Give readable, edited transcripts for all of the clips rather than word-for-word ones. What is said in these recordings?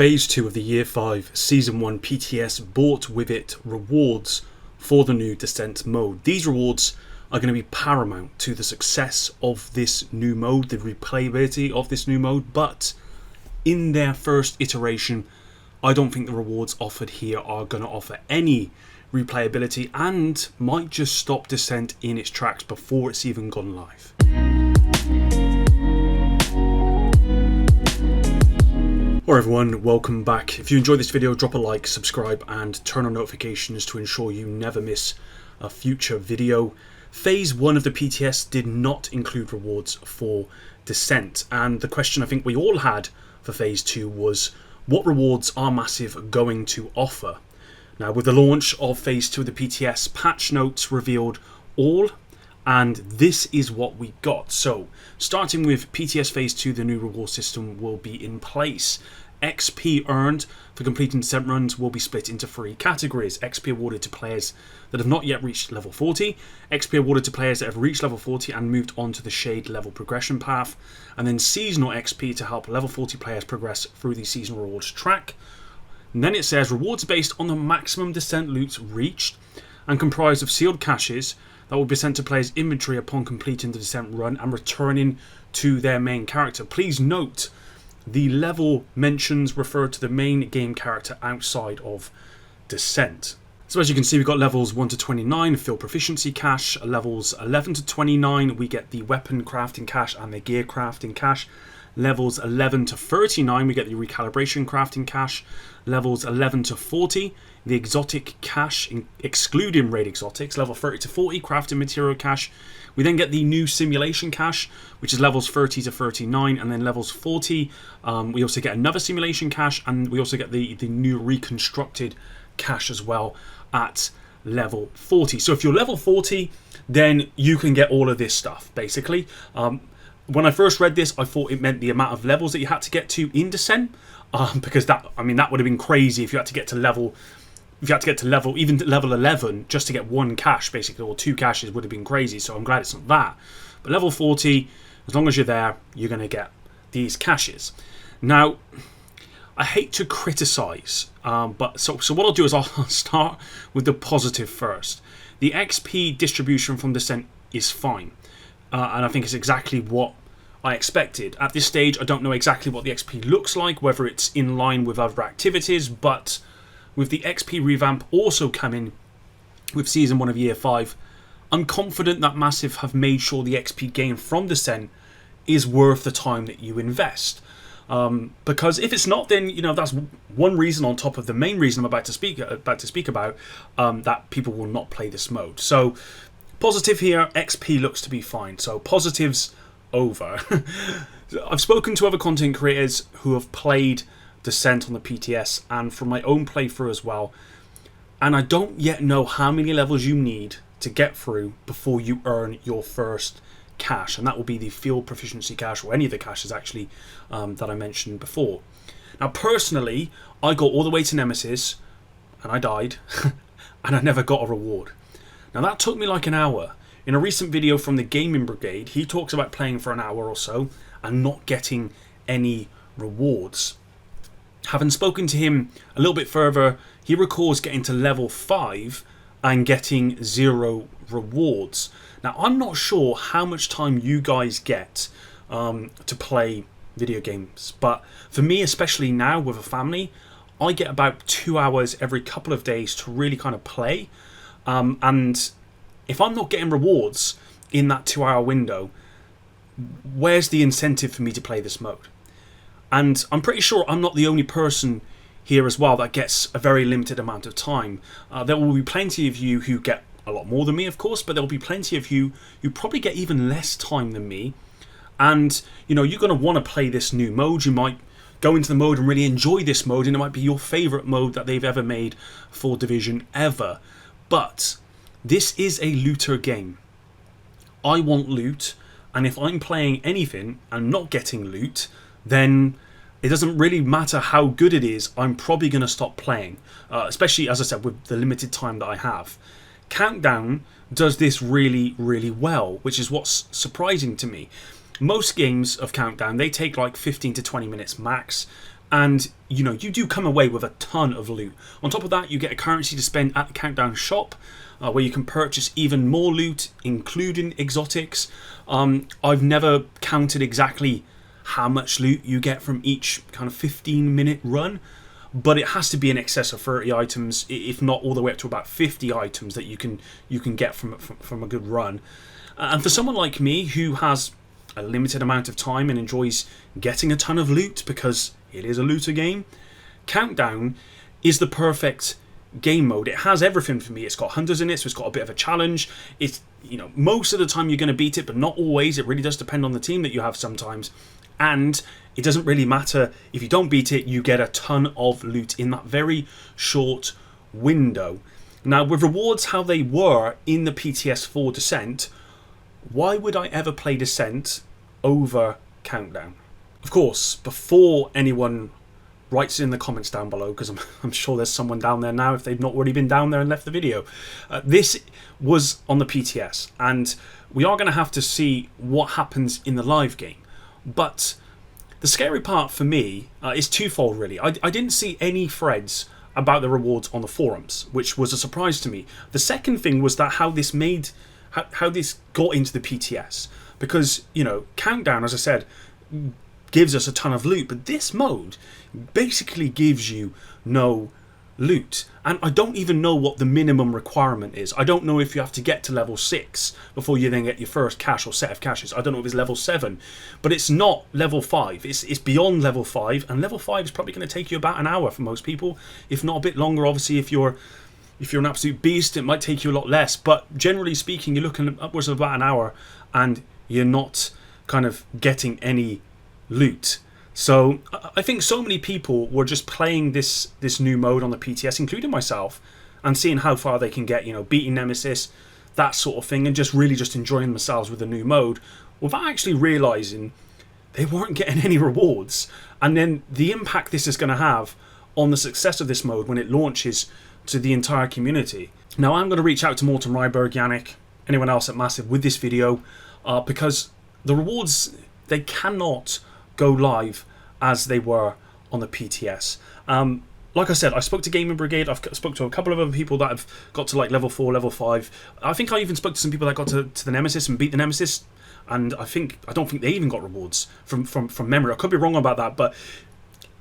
Phase 2 of the Year 5 Season 1 PTS brought with it rewards for the new Descent mode. These rewards are going to be paramount to the success of this new mode, the replayability of this new mode, but in their first iteration, I don't think the rewards offered here are going to offer any replayability and might just stop Descent in its tracks before it's even gone live. Hello everyone, welcome back. If you enjoyed this video, drop a like, subscribe and turn on notifications to ensure you never miss a future video. Phase 1 of the PTS did not include rewards for Descent, and the question I think we all had for Phase 2 was, what rewards are Massive going to offer? Now, with the launch of Phase 2 of the PTS, patch notes revealed all, and this is what we got. So, starting with PTS Phase 2, the new reward system will be in place. XP earned for completing Descent runs will be split into 3 categories. XP awarded to players that have not yet reached level 40, XP awarded to players that have reached level 40 and moved on to the Shade level progression path, and then seasonal XP to help level 40 players progress through the seasonal rewards track. And then it says rewards based on the maximum Descent loots reached and comprised of sealed caches that will be sent to players' inventory upon completing the Descent run and returning to their main character. Please note, the level mentions refer to the main game character outside of Descent. So as you can see, we've got levels 1 to 29, field proficiency cache. Levels 11 to 29, we get the weapon crafting cache and the gear crafting cache. Levels 11 to 39, we get the recalibration crafting cache. Levels 11 to 40, the exotic cache, excluding raid exotics. Level 30 to 40, crafting material cache. We then get the new simulation cache, which is levels 30 to 39, and then levels 40, we also get another simulation cache, and we also get the new reconstructed cache as well at level 40. So if you're level 40, then you can get all of this stuff, basically. When I first read this, I thought it meant the amount of levels that you had to get to in Descent, because that would have been crazy if you had to get to level, even level 11 just to get one cache, basically, or 2 caches would have been crazy. So I'm glad it's not that. But level 40, as long as you're there, you're going to get these caches. Now, I hate to criticize, but so what I'll do is I'll start with the positive first. The XP distribution from Descent is fine, and I think it's exactly what I expected. At this stage, I don't know exactly what the XP looks like, whether it's in line with other activities, but with the XP revamp also coming with Season 1 of Year 5, I'm confident that Massive have made sure the XP gained from Descent is worth the time that you invest. Because if it's not, then that's one reason on top of the main reason I'm about to speak about that people will not play this mode. So positive here, XP looks to be fine. So positives over. I've spoken to other content creators who have played Descent on the PTS and from my own playthrough as well, and I don't yet know how many levels you need to get through before you earn your first cache, and that will be the field proficiency cache, or any of the caches actually that I mentioned before. Now personally, I got all the way to Nemesis and I died and I never got a reward. Now that took me like an hour. In a recent video from the Gaming Brigade, he talks about playing for an hour or so and not getting any rewards. Having spoken to him a little bit further, he recalls getting to level 5 and getting 0 rewards. Now, I'm not sure how much time you guys get to play video games, but for me, especially now with a family, I get about 2 hours every couple of days to really kind of play. And if I'm not getting rewards in that 2-hour window, where's the incentive for me to play this mode? And I'm pretty sure I'm not the only person here as well that gets a very limited amount of time. There will be plenty of you who get a lot more than me, of course, but there will be plenty of you who probably get even less time than me. And, you're going to want to play this new mode. You might go into the mode and really enjoy this mode, and it might be your favourite mode that they've ever made for Division ever. But this is a looter game. I want loot, and if I'm playing anything and not getting loot, then it doesn't really matter how good it is, I'm probably going to stop playing, especially, as I said, with the limited time that I have. Countdown does this really, really well, which is what's surprising to me. Most games of Countdown, they take like 15 to 20 minutes max, and you know, you do come away with a ton of loot. On top of that, you get a currency to spend at the Countdown shop, where you can purchase even more loot, including exotics. I've never counted exactly how much loot you get from each kind of 15-minute run, but it has to be in excess of 30 items, if not all the way up to about 50 items that you can get from a good run. And for someone like me who has a limited amount of time and enjoys getting a ton of loot because it is a looter game, Countdown is the perfect game mode. It has everything for me. It's got hunters in it, so it's got a bit of a challenge. It's, you know, most of the time you're going to beat it, but not always. It really does depend on the team that you have sometimes. And it doesn't really matter if you don't beat it, you get a ton of loot in that very short window. Now, with rewards how they were in the PTS 4 Descent, why would I ever play Descent over Countdown? Of course, before anyone writes it in the comments down below, because I'm sure there's someone down there now if they've not already been down there and left the video. This was on the PTS, and we are going to have to see what happens in the live game. But the scary part for me is twofold, really. I didn't see any threads about the rewards on the forums, which was a surprise to me. The second thing was that how this got into the PTS. Because, you know, Countdown, as I said, gives us a ton of loot, but this mode basically gives you no loot. And I don't even know what the minimum requirement is. I don't know if you have to get to level 6 before you then get your first cache or set of caches. I don't know if it's level 7, but it's not level 5. It's beyond level 5, and level 5 is probably going to take you about an hour for most people, if not a bit longer. Obviously, if you're an absolute beast, it might take you a lot less, but generally speaking, you're looking at upwards of about an hour, and you're not kind of getting any loot. So I think so many people were just playing this new mode on the PTS, including myself, and seeing how far they can get, you know, beating Nemesis, that sort of thing, and just really just enjoying themselves with the new mode without actually realising they weren't getting any rewards. And then the impact this is going to have on the success of this mode when it launches to the entire community. Now, I'm going to reach out to Morten Ryberg, Yannick, anyone else at Massive with this video, because the rewards, they cannot go live as they were on the PTS. Like I said, I spoke to Gaming Brigade. I've spoke to a couple of other people that have got to like level 4, level 5. I think I even spoke to some people that got to the Nemesis and beat the Nemesis, and I don't think they even got rewards from memory. I could be wrong about that, but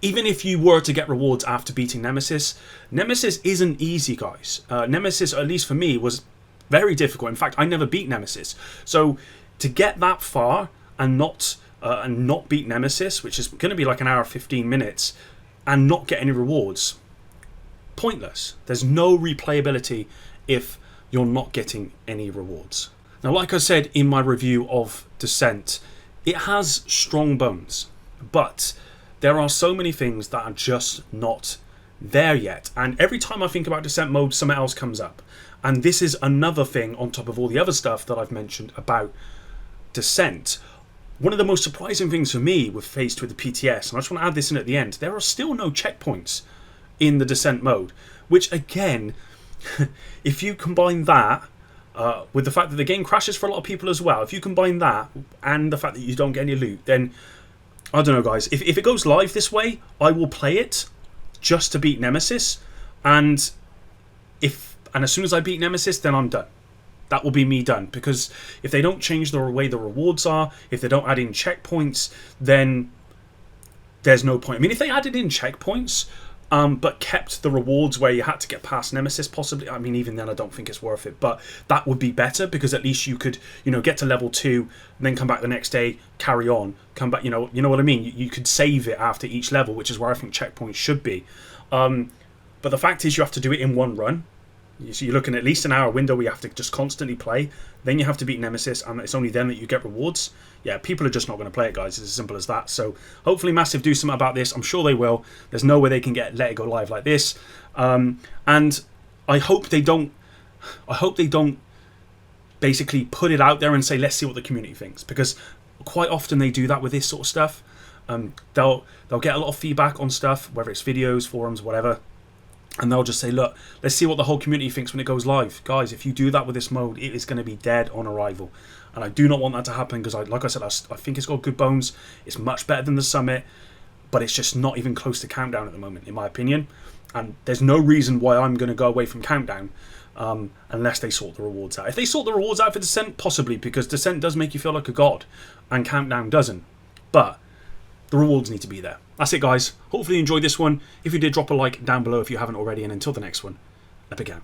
even if you were to get rewards after beating Nemesis, Nemesis isn't easy, guys. Nemesis, at least for me, was very difficult. In fact, I never beat Nemesis. So to get that far and not beat Nemesis, which is going to be like an hour 15 minutes, and not get any rewards, pointless. There's no replayability if you're not getting any rewards. Now, like I said in my review of Descent, it has strong bones, but there are so many things that are just not there yet. And every time I think about Descent mode, something else comes up. And this is another thing on top of all the other stuff that I've mentioned about Descent. One of the most surprising things for me with faced with the PTS, and I just want to add this in at the end, there are still no checkpoints in the Descent mode, which again, if you combine that with the fact that the game crashes for a lot of people as well, if you combine that and the fact that you don't get any loot, then I don't know, guys. If it goes live this way, I will play it just to beat Nemesis, and as soon as I beat Nemesis, then I'm done. That will be me done, because if they don't change the way the rewards are, if they don't add in checkpoints, then there's no point. I mean, if they added in checkpoints, but kept the rewards where you had to get past Nemesis, possibly, I mean, even then I don't think it's worth it, but that would be better, because at least you could, you know, get to level 2, and then come back the next day, carry on, come back, you know what I mean? You could save it after each level, which is where I think checkpoints should be. But the fact is, you have to do it in one run. So you're looking at least an hour window where you have to just constantly play. Then you have to beat Nemesis, and it's only then that you get rewards. Yeah, people are just not going to play it, guys. It's as simple as that. So hopefully Massive do something about this. I'm sure they will. There's no way they can let it go live like this. And I hope they don't. I hope they don't basically put it out there and say, let's see what the community thinks, because quite often they do that with this sort of stuff. They'll get a lot of feedback on stuff, whether it's videos, forums, whatever. And they'll just say, look, let's see what the whole community thinks when it goes live. Guys, if you do that with this mode, it is going to be dead on arrival. And I do not want that to happen, because, like I said, I think it's got good bones. It's much better than the Summit. but it's just not even close to Countdown at the moment, in my opinion. And there's no reason why I'm going to go away from Countdown unless they sort the rewards out. If they sort the rewards out for Descent, possibly, because Descent does make you feel like a god, and Countdown doesn't. But the rewards need to be there. That's it, guys. Hopefully you enjoyed this one. If you did, drop a like down below if you haven't already, and until the next one, up again.